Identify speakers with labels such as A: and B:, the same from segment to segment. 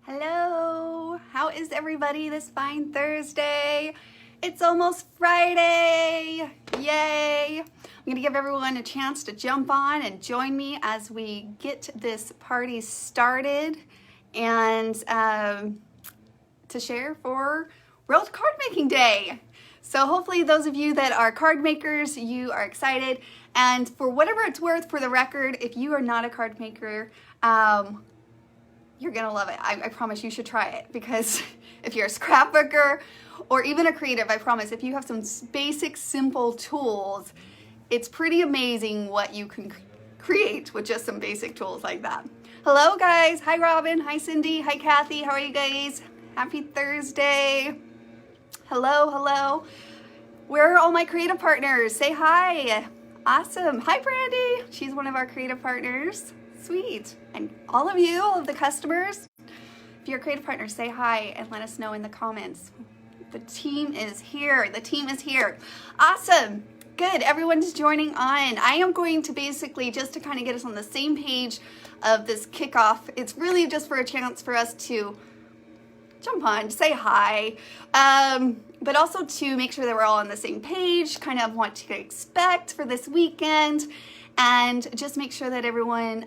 A: Hello, how is everybody this fine Thursday? It's almost Friday, yay! I'm gonna give everyone a chance to jump on and join me as we get this party started and to share for World Card Making Day. So hopefully those of you that are card makers, you are excited. And for whatever it's worth, for the record, if you are not a card maker, you're gonna love it. I promise you should try it, because if you're a scrapbooker or even a creative, I promise if you have some basic, simple tools, it's pretty amazing what you can create with just some basic tools like that. Hello guys, hi Robin, hi Cindy, hi Kathy, how are you guys? Happy Thursday. Hello, hello. Where are all my creative partners? Say hi. Awesome. Hi Brandy, she's one of our creative partners. Sweet. And all of you, all of the customers, if you're a creative partner, say hi and let us know in the comments. The team is here. The team is here. Awesome. Good. Everyone's joining on. I am going to basically, just to kind of get us on the same page of this kickoff, it's really just for a chance for us to jump on, say hi, but also to make sure that we're all on the same page, kind of what to expect for this weekend. And just make sure that everyone,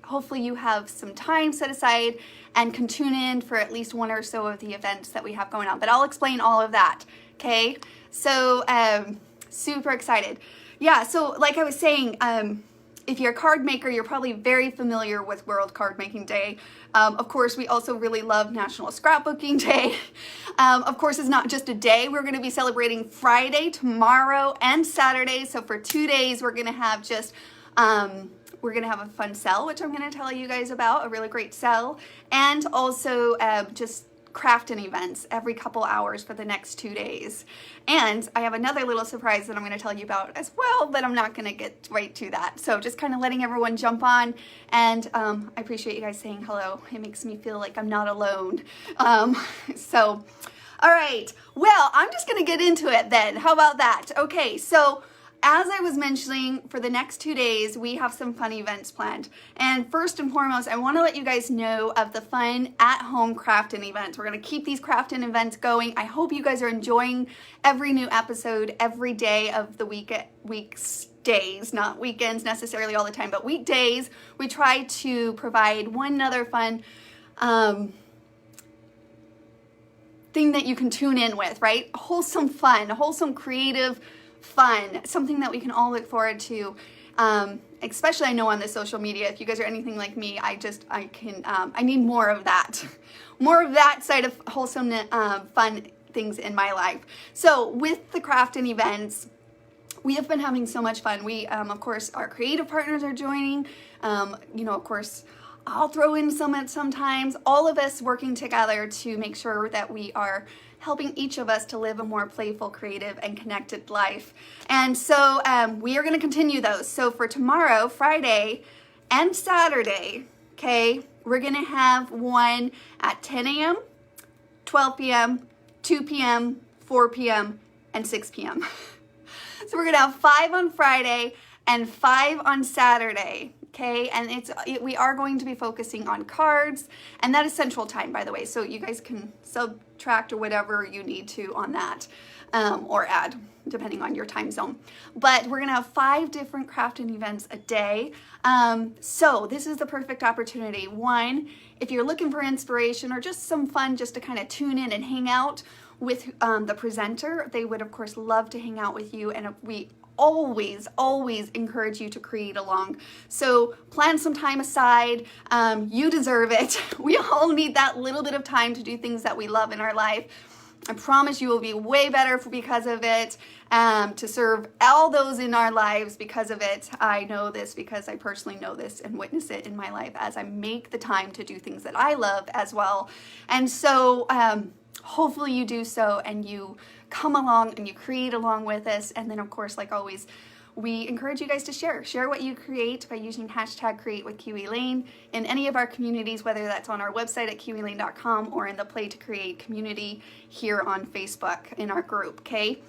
A: hopefully you have some time set aside and can tune in for at least one or so of the events that we have going on. But I'll explain all of that, okay? So, super excited. Yeah, so like I was saying, if you're a card maker, you're probably very familiar with World Card Making Day. Of course, we also really love National Scrapbooking Day. Of course, it's not just a day. We're going to be celebrating Friday, tomorrow, and Saturday. So for 2 days, we're going to have just, we're going to have a fun sale, which I'm going to tell you guys about, a really great sale. And also just crafting events every couple hours for the next 2 days. And I have another little surprise that I'm going to tell you about as well, but I'm not going to get right to that. So just kind of letting everyone jump on, and I appreciate you guys saying hello. It makes me feel like I'm not alone. So, all right. Well, I'm just going to get into it then. How about that? Okay, so as I was mentioning, for the next 2 days, we have some fun events planned. And first and foremost, I want to let you guys know of the fun at-home crafting events. We're going to keep these crafting events going. I hope you guys are enjoying every new episode every day of the weekdays, not weekends necessarily all the time, but weekdays. We try to provide one other fun thing that you can tune in with, right? Wholesome fun, wholesome creative fun, something that we can all look forward to, especially I know on the social media. If you guys are anything like me, I need more of that side of wholesome fun things in my life. So with the crafting events, we have been having so much fun. We of course, our creative partners are joining. Of course, I'll throw in some sometimes, all of us working together to make sure that we are helping each of us to live a more playful, creative, and connected life. And so we are going to continue those. So for tomorrow, Friday, and Saturday, okay, we're going to have one at 10 a.m., 12 p.m., 2 p.m., 4 p.m., and 6 p.m. So we're going to have 5 on Friday and 5 on Saturday. Okay, and we are going to be focusing on cards, and that is Central Time, by the way, so you guys can subtract or whatever you need to on that, or add, depending on your time zone. But we're gonna have 5 different crafting events a day, so this is the perfect opportunity. One, if you're looking for inspiration or just some fun just to kind of tune in and hang out with the presenter, they would of course love to hang out with you, and we always encourage you to create along. So plan some time aside. You deserve it. We all need that little bit of time to do things that we love in our life. I promise you will be way better because of it, to serve all those in our lives because of it. I know this because I personally know this and witness it in my life as I make the time to do things that I love as well. And so hopefully you do so and you come along and you create along with us. And then of course, like always, we encourage you guys to share what you create by using hashtag Create with Kiwi Lane in any of our communities, whether that's on our website at kiwilane.com or in the Play to Create community here on Facebook in our group, okay?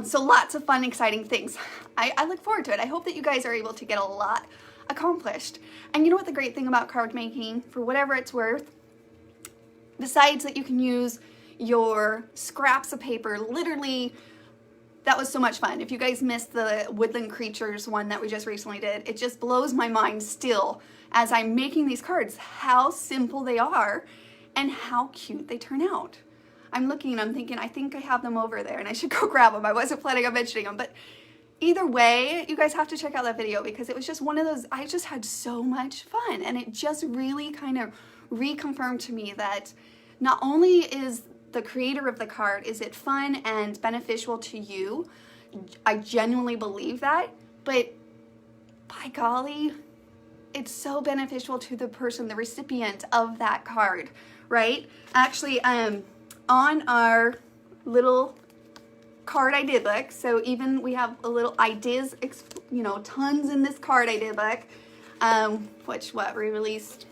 A: So lots of fun, exciting things. I look forward to it. I hope that you guys are able to get a lot accomplished. And you know what the great thing about card making, for whatever it's worth, Besides that, you can use your scraps of paper. Literally, that was so much fun. If you guys missed the Woodland Creatures one that we just recently did, it just blows my mind still as I'm making these cards, how simple they are and how cute they turn out. I'm looking and I'm thinking, I think I have them over there and I should go grab them. I wasn't planning on mentioning them, but either way, you guys have to check out that video because it was just one of those, I just had so much fun, and it just really kind of reconfirmed to me that not only is the creator of the card, is it fun and beneficial to you, I genuinely believe that, but by golly, it's so beneficial to the person, the recipient of that card, right? Actually, on our little card idea book, so even we have a little ideas, you know, tons in this card idea book, which we released,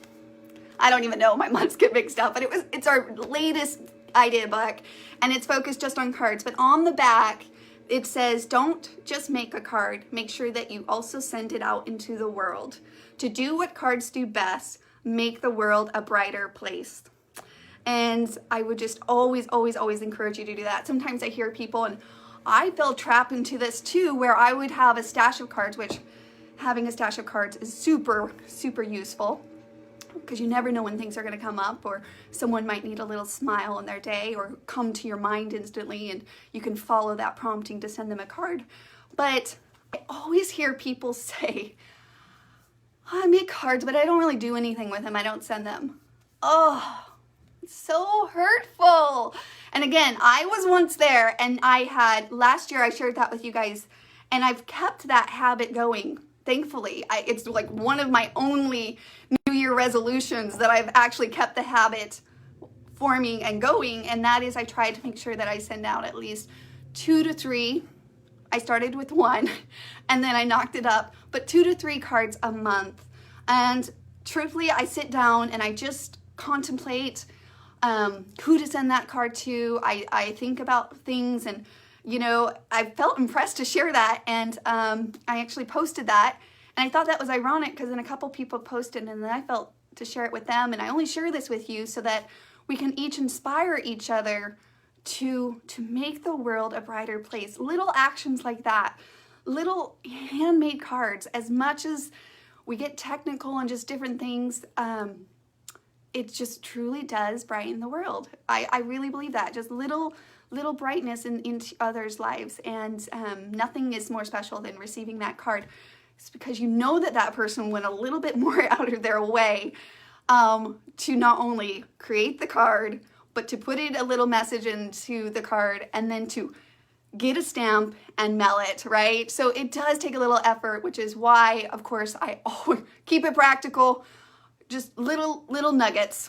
A: I don't even know, my months get mixed up, but it's our latest idea book, and it's focused just on cards. But on the back, it says, don't just make a card, make sure that you also send it out into the world. To do what cards do best, make the world a brighter place. And I would just always encourage you to do that. Sometimes I hear people, and I fell trapped into this too, where I would have a stash of cards, which having a stash of cards is super useful, because you never know when things are going to come up, or someone might need a little smile in their day or come to your mind instantly, and you can follow that prompting to send them a card. But I always hear people say, I make cards, but I don't really do anything with them. I don't send them. Oh, it's so hurtful. And again, I was once there, and last year I shared that with you guys, and I've kept that habit going. Thankfully, it's like one of my only New Year resolutions that I've actually kept the habit forming and going, and that is I try to make sure that I send out at least 2 to 3. I started with 1, and then I knocked it up, but 2 to 3 cards a month. And truthfully, I sit down and I just contemplate who to send that card to. I think about things, and you know, I felt impressed to share that, and I actually posted that, and I thought that was ironic because then a couple people posted, and then I felt to share it with them, and I only share this with you so that we can each inspire each other to make the world a brighter place. Little actions like that, little handmade cards, as much as we get technical and just different things, it just truly does brighten the world. I really believe that. Just little brightness into others' lives, and nothing is more special than receiving that card. It's because you know that person went a little bit more out of their way to not only create the card, but to put in a little message into the card, and then to get a stamp and mail it, right? So it does take a little effort, which is why, of course, I always keep it practical, just little nuggets.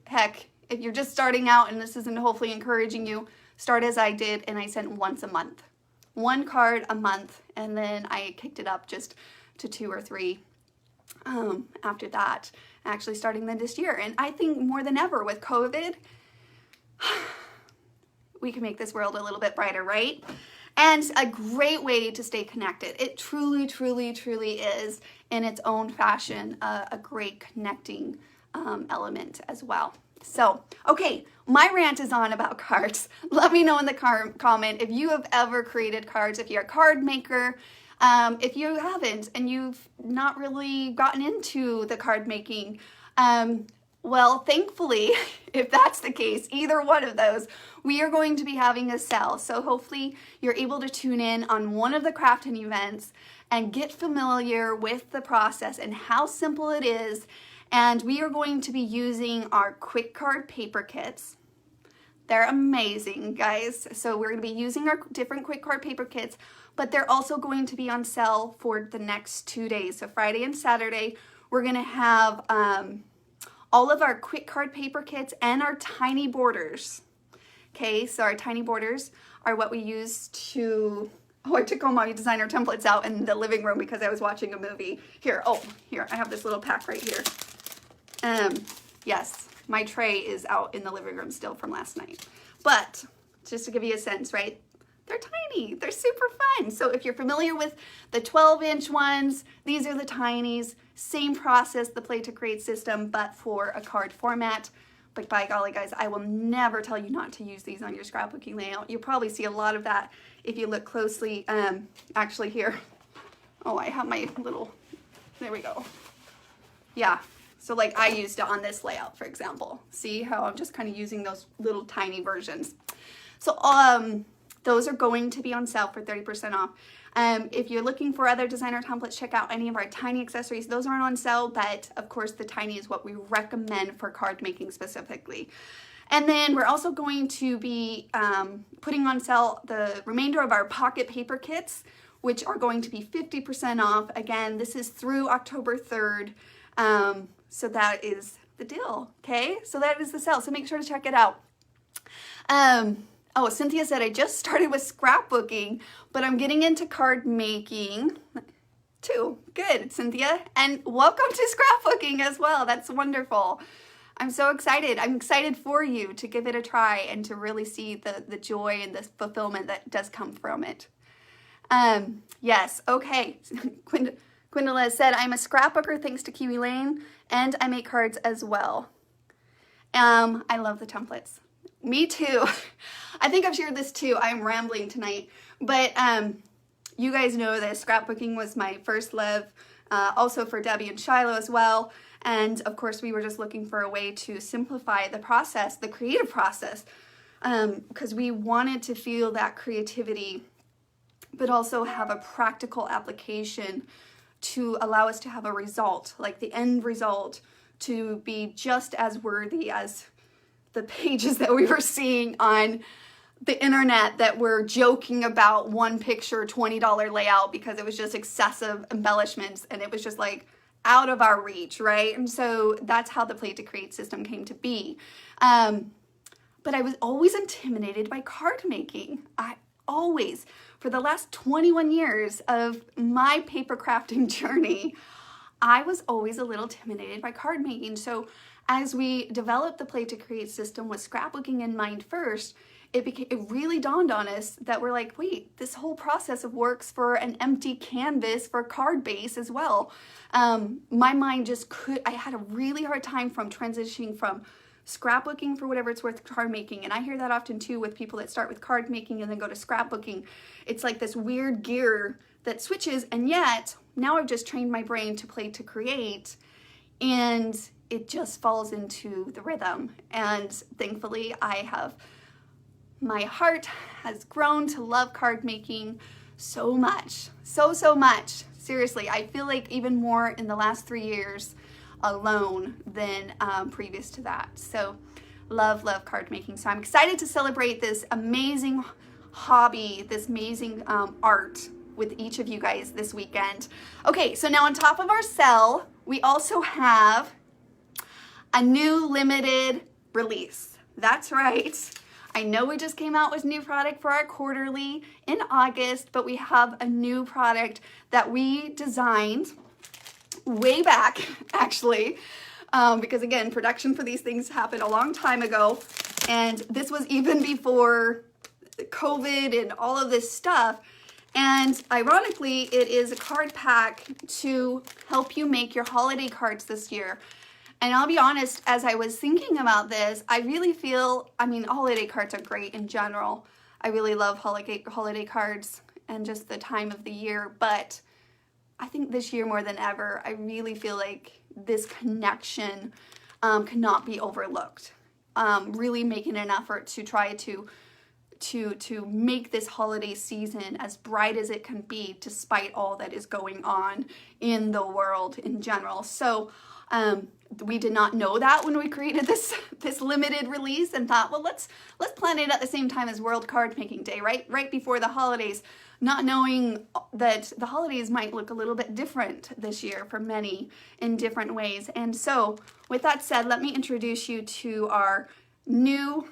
A: Heck, if you're just starting out and this isn't hopefully encouraging you, start as I did, and I sent once a month. 1 card a month, and then I kicked it up just to 2 or 3 after that, actually starting then this year. And I think more than ever with COVID, we can make this world a little bit brighter, right? And a great way to stay connected. It truly is, in its own fashion, a great connecting element as well. So, okay, my rant is on about cards. Let me know in the comment if you have ever created cards, if you're a card maker. If you haven't and you've not really gotten into the card making, well, thankfully, if that's the case, either one of those, we are going to be having a sale. So hopefully you're able to tune in on one of the crafting events and get familiar with the process and how simple it is. And we are going to be using our quick card paper kits. They're amazing, guys. So we're going to be using our different quick card paper kits, but they're also going to be on sale for the next 2 days. So Friday and Saturday, we're going to have all of our quick card paper kits and our tiny borders. Okay, so our tiny borders are what we use to, I took all my designer templates out in the living room because I was watching a movie. Here, I have this little pack right here. Yes, my tray is out in the living room still from last night. But just to give you a sense, right? They're tiny, they're super fun. So if you're familiar with the 12-inch ones, these are the tinies. Same process, the play to create system, but for a card format. But by golly, guys, I will never tell you not to use these on your scrapbooking layout. You'll probably see a lot of that if you look closely. Actually here, oh, I have my little, there we go. Yeah, so like I used it on this layout, for example. See how I'm just kind of using those little tiny versions. So those are going to be on sale for 30% off. If you're looking for other designer templates, check out any of our tiny accessories. Those aren't on sale, but of course the tiny is what we recommend for card making specifically. And then we're also going to be putting on sale the remainder of our pocket paper kits, which are going to be 50% off. Again, this is through October 3rd. So that is the deal, okay? So that is the sale, so make sure to check it out. Oh, Cynthia said, I just started with scrapbooking, but I'm getting into card making too. Good, Cynthia. And welcome to scrapbooking as well. That's wonderful. I'm so excited. I'm excited for you to give it a try and to really see the joy and the fulfillment that does come from it. Yes, okay. Gwendolyn said, I'm a scrapbooker thanks to Kiwi Lane, and I make cards as well. I love the templates. Me too. I think I've shared this too. I'm rambling tonight, but you guys know that scrapbooking was my first love, also for Debbie and Shiloh as well. And of course, we were just looking for a way to simplify the process, the creative process, because we wanted to feel that creativity, but also have a practical application to allow us to have a result, like the end result, to be just as worthy as the pages that we were seeing on the internet that were joking about one picture $20 layout because it was just excessive embellishments and it was just like out of our reach, right? And so that's how the Play to Create system came to be. But I was always intimidated by card making. I always, for the last 21 years of my paper crafting journey, I was always a little intimidated by card making. So as we developed the Play to Create system with scrapbooking in mind first, it really dawned on us that we're like, wait, this whole process works for an empty canvas for card base as well. My mind just I had a really hard time from transitioning from scrapbooking for whatever it's worth to card making. And I hear that often too with people that start with card making and then go to scrapbooking. It's like this weird gear that switches, and yet now I've just trained my brain to Play to Create, and it just falls into the rhythm. And thankfully my heart has grown to love card making so much, so much. Seriously, I feel like even more in the last 3 years alone than previous to that. So love card making. So I'm excited to celebrate this amazing hobby, this amazing art with each of you guys this weekend. Okay, so now on top of our sale, we also have a new limited release. That's right. I know we just came out with new product for our quarterly in August, but we have a new product that we designed way back, actually, because again, production for these things happened a long time ago, and this was even before COVID and all of this stuff. And ironically, it is a card pack to help you make your holiday cards this year. And I'll be honest, as I was thinking about this, I really feel, I mean, holiday cards are great in general. I really love holiday cards and just the time of the year. But I think this year more than ever, I really feel like this connection cannot be overlooked. Really making an effort to try to make this holiday season as bright as it can be, despite all that is going on in the world in general. So we did not know that when we created this limited release, and thought, well, let's plan it at the same time as World Card Making Day, right before the holidays, not knowing that the holidays might look a little bit different this year for many in different ways. And so with that said, let me introduce you to our new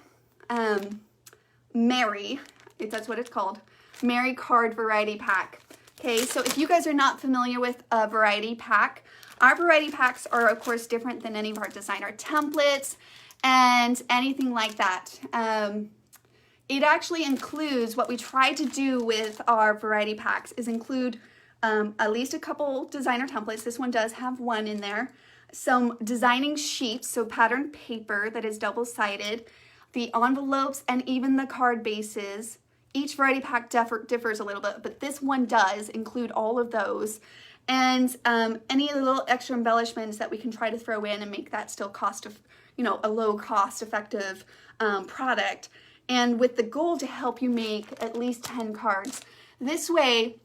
A: Merry, if that's what it's called, Merry Card Variety Pack. Okay, so if you guys are not familiar with a variety pack, our variety packs are of course different than any of our designer templates and anything like that. It actually includes, what we try to do with our variety packs is include at least a couple designer templates. This one does have one in there. some designing sheets, so pattern paper that is double-sided, the envelopes, and even the card bases. Each variety pack differs a little bit, but this one does include all of those. And any little extra embellishments that we can try to throw in and make that still a low cost effective product. And with the goal to help you make at least 10 cards. This way,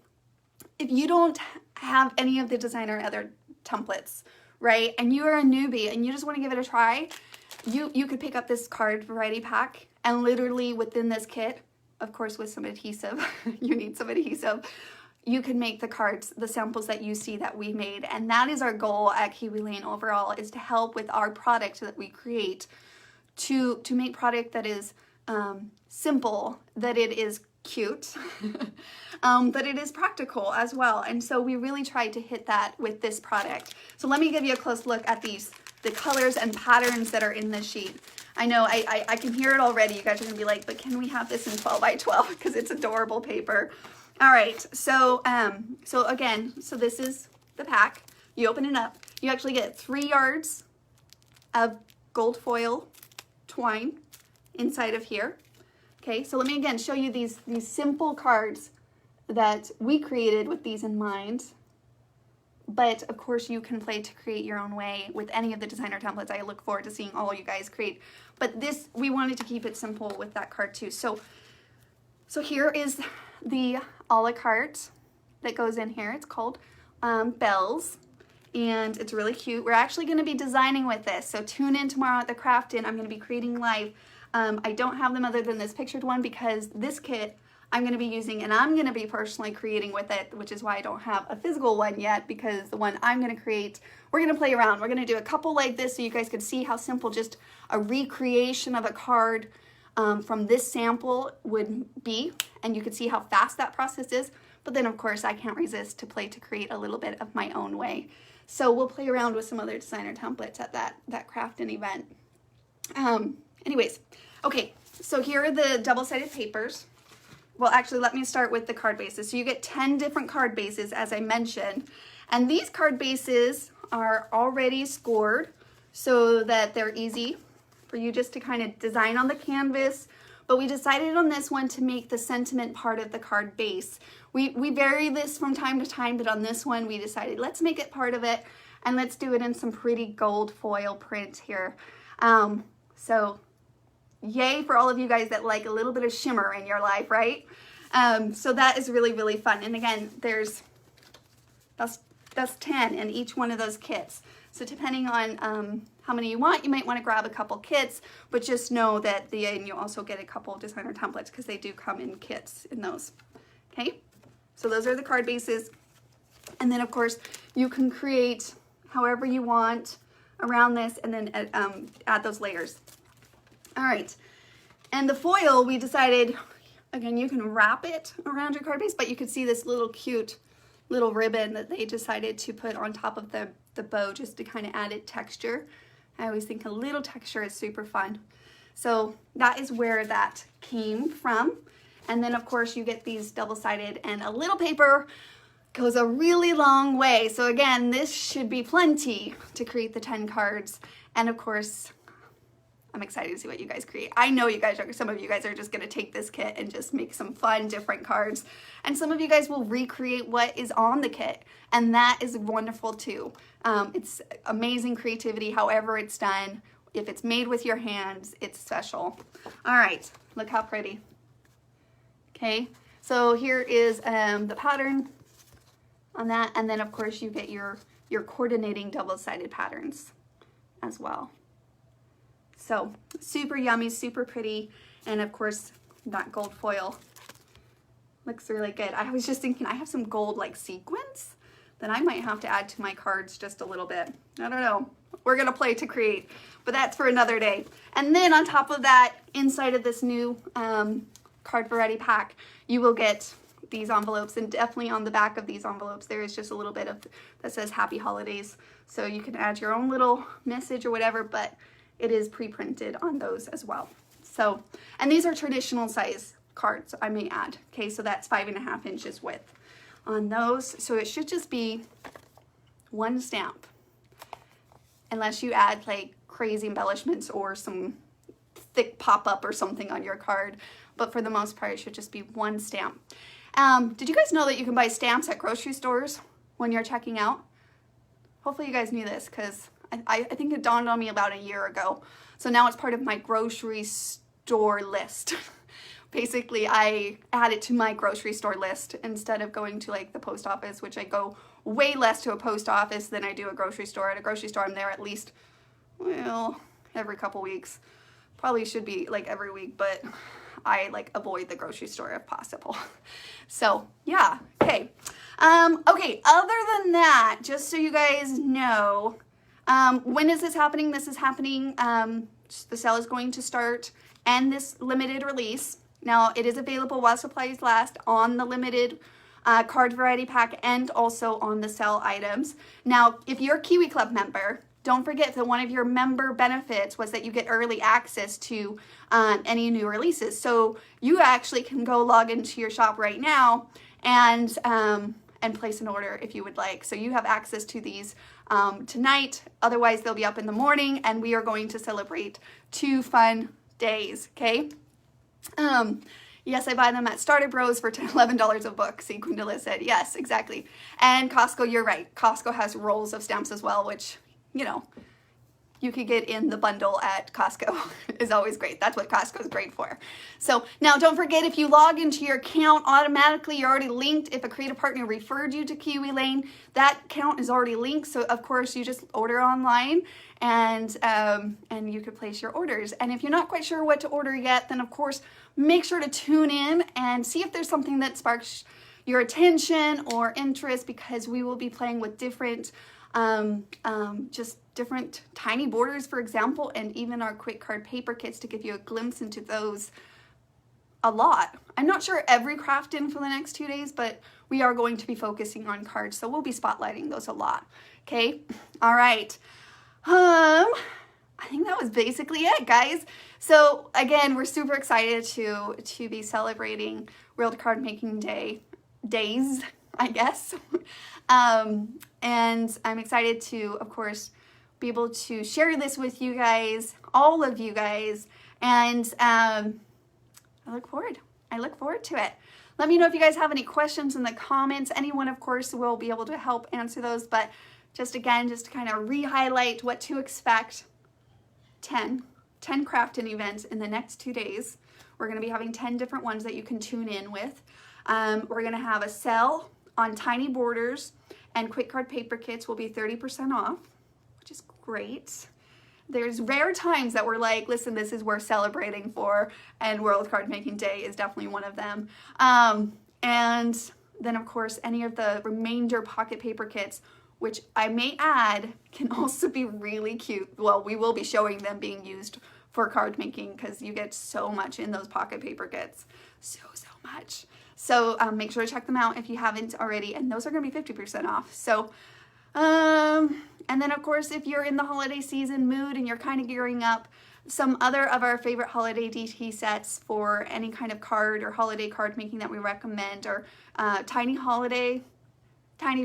A: if you don't have any of the designer other templates, right, and you are a newbie and you just want to give it a try, you could pick up this card variety pack and literally within this kit, of course with some adhesive, you need some adhesive, you can make the cards, the samples that you see that we made. And that is our goal at Kiwi Lane overall, is to help with our product that we create to make product that is simple, that it is cute, that it is practical as well. And so we really tried to hit that with this product. So let me give you a close look at the colors and patterns that are in this sheet. I know I can hear it already. You guys are gonna be like, but can we have this in 12 by 12? Because it's adorable paper. All right, so this is the pack. You open it up. You actually get 3 yards of gold foil twine inside of here. Okay, so let me again show you these simple cards that we created with these in mind. But of course you can play to create your own way with any of the designer templates. I look forward to seeing all you guys create. But this, we wanted to keep it simple with that card too. So here is the a la carte that goes in here. It's called Bells, and it's really cute. We're actually going to be designing with this, so tune in tomorrow at the Craft In. I'm going to be creating live. I don't have them other than this pictured one because this kit I'm going to be using and I'm going to be personally creating with it, which is why I don't have a physical one yet, because the one I'm going to create, we're going to play around. We're going to do a couple like this so you guys can see how simple just a recreation of a card from this sample would be, and you can see how fast that process is. But then of course I can't resist to play to create a little bit of my own way. So we'll play around with some other designer templates at that Craft In event. Anyways, okay, so here are the double-sided papers. Well, actually, let me start with the card bases. So you get 10 different card bases, as I mentioned, and these card bases are already scored so that they're easy for you just to kind of design on the canvas. But we decided on this one to make the sentiment part of the card base. We vary this from time to time, but on this one we decided let's make it part of it, and let's do it in some pretty gold foil print here. So yay for all of you guys that like a little bit of shimmer in your life, right? So that is really, really fun. And again, that's 10 in each one of those kits. So depending on how many you want, you might want to grab a couple kits, but just know that you also get a couple of designer templates because they do come in kits in those. Okay, so those are the card bases. And then of course you can create however you want around this and then add those layers. All right, and the foil, we decided, again, you can wrap it around your card base, but you can see this little cute little ribbon that they decided to put on top of the bow just to kind of add it texture. I always think a little texture is super fun. So that is where that came from. And then of course you get these double-sided, and a little paper goes a really long way. So again, this should be plenty to create the 10 cards. And of course, I'm excited to see what you guys create. I know some of you guys are just gonna take this kit and just make some fun, different cards. And some of you guys will recreate what is on the kit. And that is wonderful too. It's amazing creativity, however it's done. If it's made with your hands, it's special. All right, look how pretty. Okay, so here is the pattern on that. And then of course you get your coordinating double-sided patterns as well. So super yummy, super pretty, and of course that gold foil looks really good. I was just thinking I have some gold like sequins that I might have to add to my cards just a little bit. I don't know. We're gonna play to create, but that's for another day. And then on top of that, inside of this new card variety pack, you will get these envelopes, and definitely on the back of these envelopes there is just a little bit of that says Happy Holidays. So you can add your own little message or whatever, but it is pre-printed on those as well. So, and these are traditional size cards, I may add. Okay, so that's 5.5 inches width on those. So it should just be one stamp. unless you add like crazy embellishments or some thick pop-up or something on your card. But for the most part, it should just be one stamp. Did you guys know that you can buy stamps at grocery stores when you're checking out? Hopefully you guys knew this, because I think it dawned on me about a year ago. So now it's part of my grocery store list. Basically, I add it to my grocery store list instead of going to like the post office, which I go way less to a post office than I do a grocery store. At a grocery store, I'm there at least, well, every couple weeks. Probably should be like every week, but I like avoid the grocery store if possible. So yeah, okay. Okay, other than that, just so you guys know, when is this happening? This is happening, the sale is going to start and this limited release. Now, it is available while supplies last on the limited card variety pack and also on the sale items. Now, if you're a Kiwi Club member, don't forget that one of your member benefits was that you get early access to any new releases. So you actually can go log into your shop right now and place an order if you would like. So you have access to these tonight. Otherwise, they'll be up in the morning, and we are going to celebrate 2 fun days, okay? Yes, I buy them at Starter Bros for $11 a book. See, Quindala said, yes, exactly. And Costco, you're right. Costco has rolls of stamps as well, which, you know, you could get in the bundle at Costco. Is always great. That's what Costco is great for. So now don't forget, if you log into your account automatically, you're already linked. If a creative partner referred you to Kiwi Lane, that account is already linked. So of course you just order online and you could place your orders. And if you're not quite sure what to order yet, then of course make sure to tune in and see if there's something that sparks your attention or interest, because we will be playing with different just different tiny borders, for example, and even our quick card paper kits to give you a glimpse into those a lot. I'm not sure every craft in for the next 2 days, but we are going to be focusing on cards, so we'll be spotlighting those a lot. Okay, all right. I think that was basically it, guys. So again, we're super excited to be celebrating World Card Making days, I guess. And I'm excited to, of course, be able to share this with you guys, all of you guys, and I look forward to it. Let me know if you guys have any questions in the comments. Anyone, of course, will be able to help answer those, but just again, just to kind of re-highlight what to expect, 10 crafting events in the next 2 days. We're going to be having 10 different ones that you can tune in with. We're going to have a sale on tiny borders, and quick card paper kits will be 30% off, which is great. There's rare times that we're like, listen, this is worth celebrating for, and World Card Making Day is definitely one of them. And then of course, any of the remainder pocket paper kits, which I may add, can also be really cute. Well, we will be showing them being used for card making, because you get so much in those pocket paper kits. So much. So make sure to check them out if you haven't already, and those are going to be 50% off. So, and then of course, if you're in the holiday season mood and you're kind of gearing up, some other of our favorite holiday DT sets for any kind of card or holiday card making that we recommend are tiny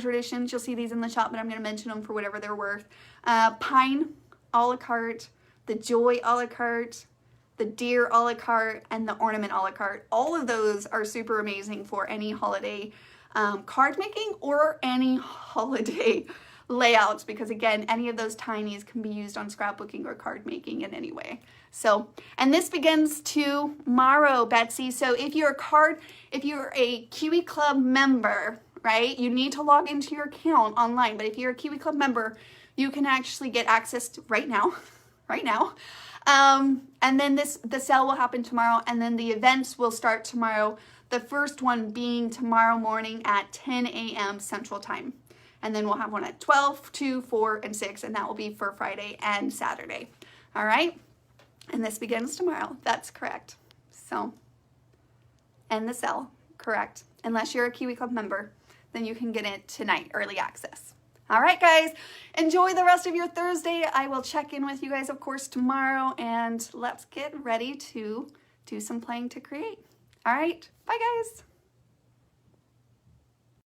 A: traditions. You'll see these in the shop, but I'm going to mention them for whatever they're worth. Pine a la carte, the Joy a la carte, the Deer a la carte, and the Ornament a la carte. All of those are super amazing for any holiday card making or any holiday layouts, because again, any of those tinies can be used on scrapbooking or card making in any way. So, and this begins tomorrow, Betsy. So if you're a Kiwi Club member, right, you need to log into your account online, but if you're a Kiwi Club member, you can actually get access to right now. And then the sale will happen tomorrow, and then the events will start tomorrow. The first one being tomorrow morning at 10 a.m. Central Time. And then we'll have one at 12, 2, 4, and 6, and that will be for Friday and Saturday. All right? And this begins tomorrow. That's correct. So, and the sale, correct. Unless you're a Kiwi Club member, then you can get it tonight, early access. All right, guys, enjoy the rest of your Thursday. I will check in with you guys, of course, tomorrow, and let's get ready to do some playing to create. All right, bye, guys.